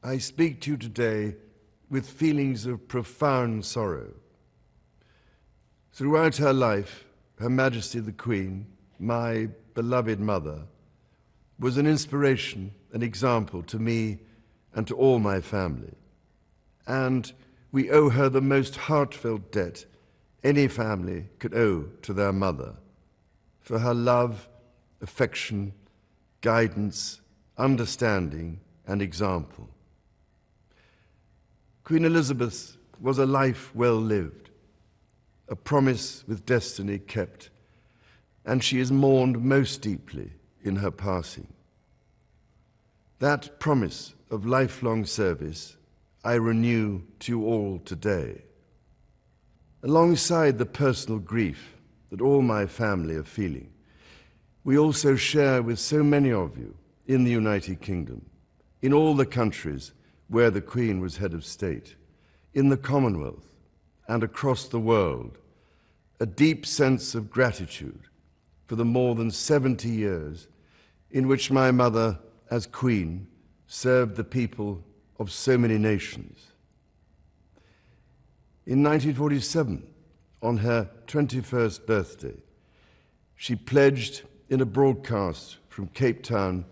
I speak to you today with feelings of profound sorrow. Throughout her life, Her Majesty the Queen, my beloved mother, was an inspiration, an example to me and to all my family. And we owe her the most heartfelt debt any family could owe to their mother, for her love, affection, guidance, understanding, and example. Queen Elizabeth was a life well lived, a promise with destiny kept, and she is mourned most deeply in her passing. That promise of lifelong service I renew to you all today. Alongside the personal grief that all my family are feeling, we also share with so many of you in the United Kingdom, in all the countries where the Queen was head of state, in the Commonwealth and across the world, a deep sense of gratitude for the more than 70 years in which my mother, as Queen, served the people of so many nations. In 1947, on her 21st birthday, she pledged in a broadcast from Cape Town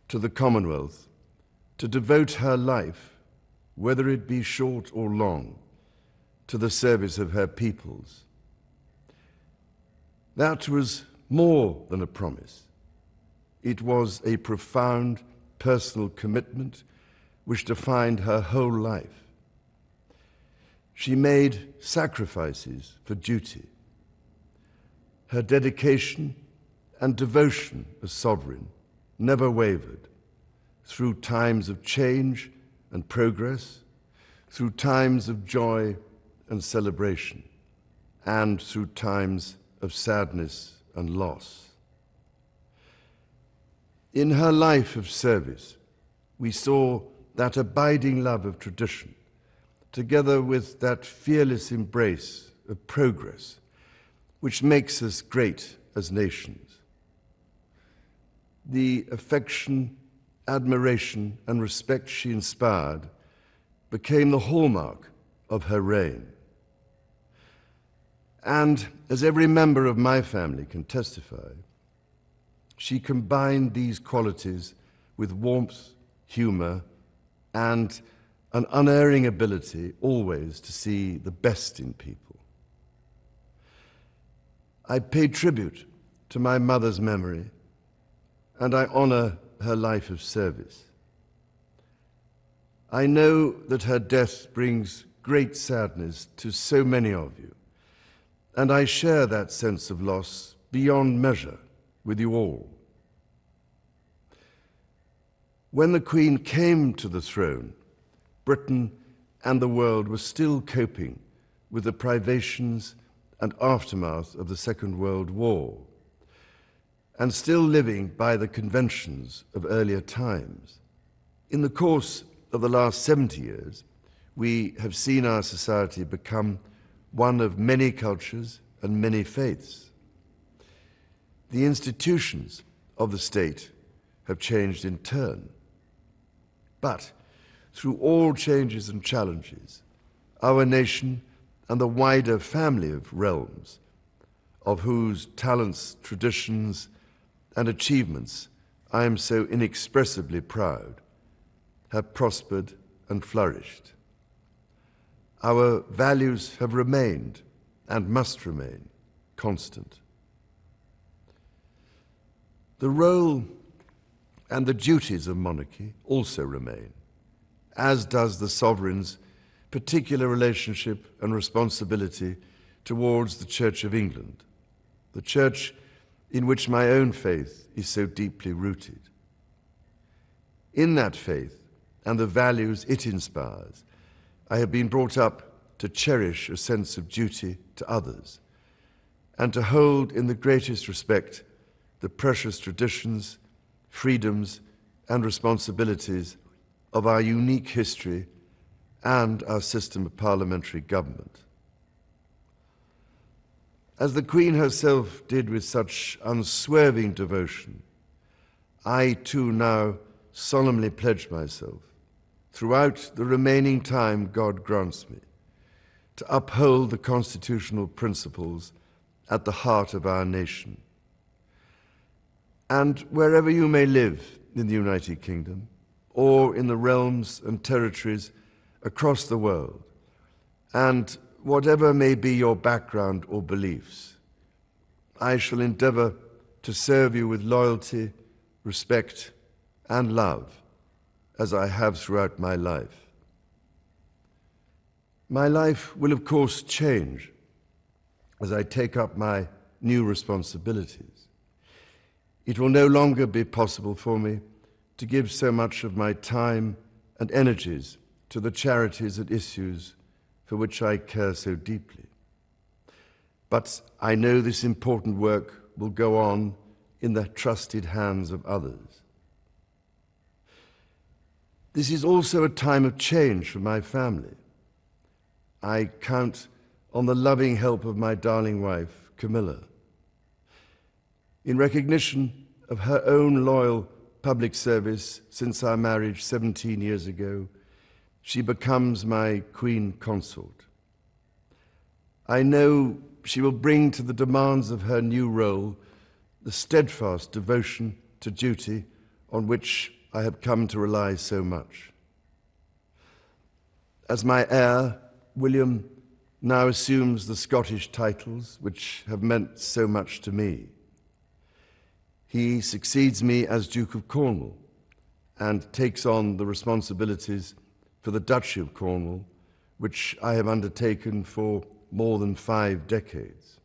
to the Commonwealth to devote her life, whether it be short or long, to the service of her peoples. That was more than a promise. It was a profound personal commitment which defined her whole life. She made sacrifices for duty. Her dedication and devotion as sovereign never wavered through times of change and progress, through times of joy and celebration, and through times of sadness and loss. In her life of service, we saw that abiding love of tradition, together with that fearless embrace of progress, which makes us great as nations. The affection, admiration, and respect she inspired became the hallmark of her reign. And as every member of my family can testify, she combined these qualities with warmth, humor, and an unerring ability always to see the best in people. I pay tribute to my mother's memory, and I honor her life of service. I know that her death brings great sadness to so many of you, and I share that sense of loss beyond measure with you all. When the Queen came to the throne, Britain and the world were still coping with the privations and aftermath of the Second World War, and still living by the conventions of earlier times. In the course of the last 70 years, we have seen our society become one of many cultures and many faiths. The institutions of the state have changed in turn. But through all changes and challenges, our nation and the wider family of realms, of whose talents, traditions, and achievements I am so inexpressibly proud, have prospered and flourished. Our values have remained and must remain constant. The role and the duties of monarchy also remain, as does the sovereign's particular relationship and responsibility towards the Church of England, the church in which my own faith is so deeply rooted. In that faith and the values it inspires, I have been brought up to cherish a sense of duty to others and to hold in the greatest respect the precious traditions, freedoms, and responsibilities of our unique history and our system of parliamentary government. As the Queen herself did with such unswerving devotion, I too now solemnly pledge myself throughout the remaining time God grants me, to uphold the constitutional principles at the heart of our nation. And wherever you may live in the United Kingdom, or in the realms and territories across the world, and whatever may be your background or beliefs, I shall endeavor to serve you with loyalty, respect, and love, as I have throughout my life. My life will, of course, change as I take up my new responsibilities. It will no longer be possible for me to give so much of my time and energies to the charities and issues for which I care so deeply. But I know this important work will go on in the trusted hands of others. This is also a time of change for my family. I count on the loving help of my darling wife, Camilla. In recognition of her own loyal public service since our marriage 17 years ago, she becomes my Queen Consort. I know she will bring to the demands of her new role the steadfast devotion to duty on which I have come to rely so much. As my heir, William now assumes the Scottish titles which have meant so much to me. He succeeds me as Duke of Cornwall and takes on the responsibilities for the Duchy of Cornwall, which I have undertaken for more than 5 decades.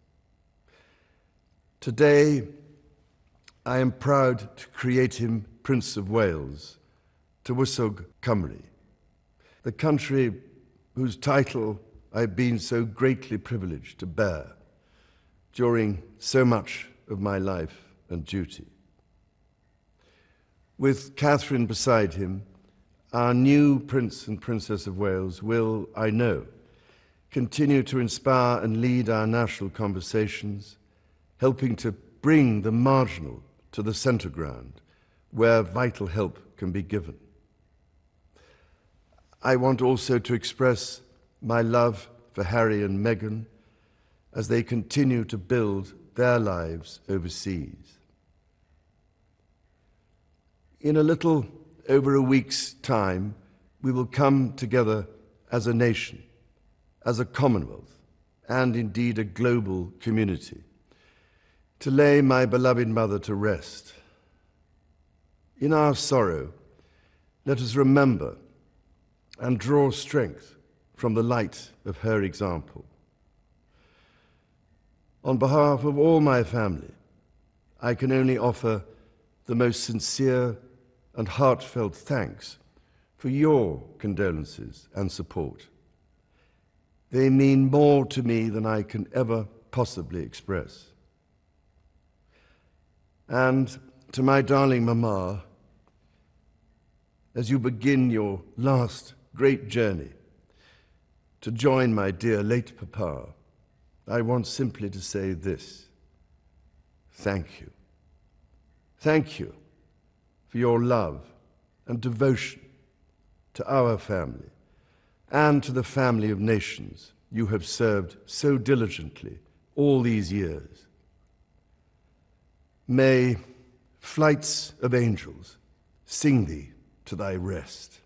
Today, I am proud to create him Prince of Wales, Tywysog Cymru, the country whose title I've been so greatly privileged to bear during so much of my life and duty. With Catherine beside him, our new Prince and Princess of Wales will, I know, continue to inspire and lead our national conversations, helping to bring the marginal to the centre ground, where vital help can be given. I want also to express my love for Harry and Meghan as they continue to build their lives overseas. In a little over a week's time, we will come together as a nation, as a Commonwealth, and indeed a global community, to lay my beloved mother to rest. In our sorrow, let us remember and draw strength from the light of her example. On behalf of all my family, I can only offer the most sincere and heartfelt thanks for your condolences and support. They mean more to me than I can ever possibly express. And to my darling Mama, as you begin your last great journey to join my dear late Papa, I want simply to say this: thank you. Thank you for your love and devotion to our family and to the family of nations you have served so diligently all these years. May flights of angels sing thee to thy rest.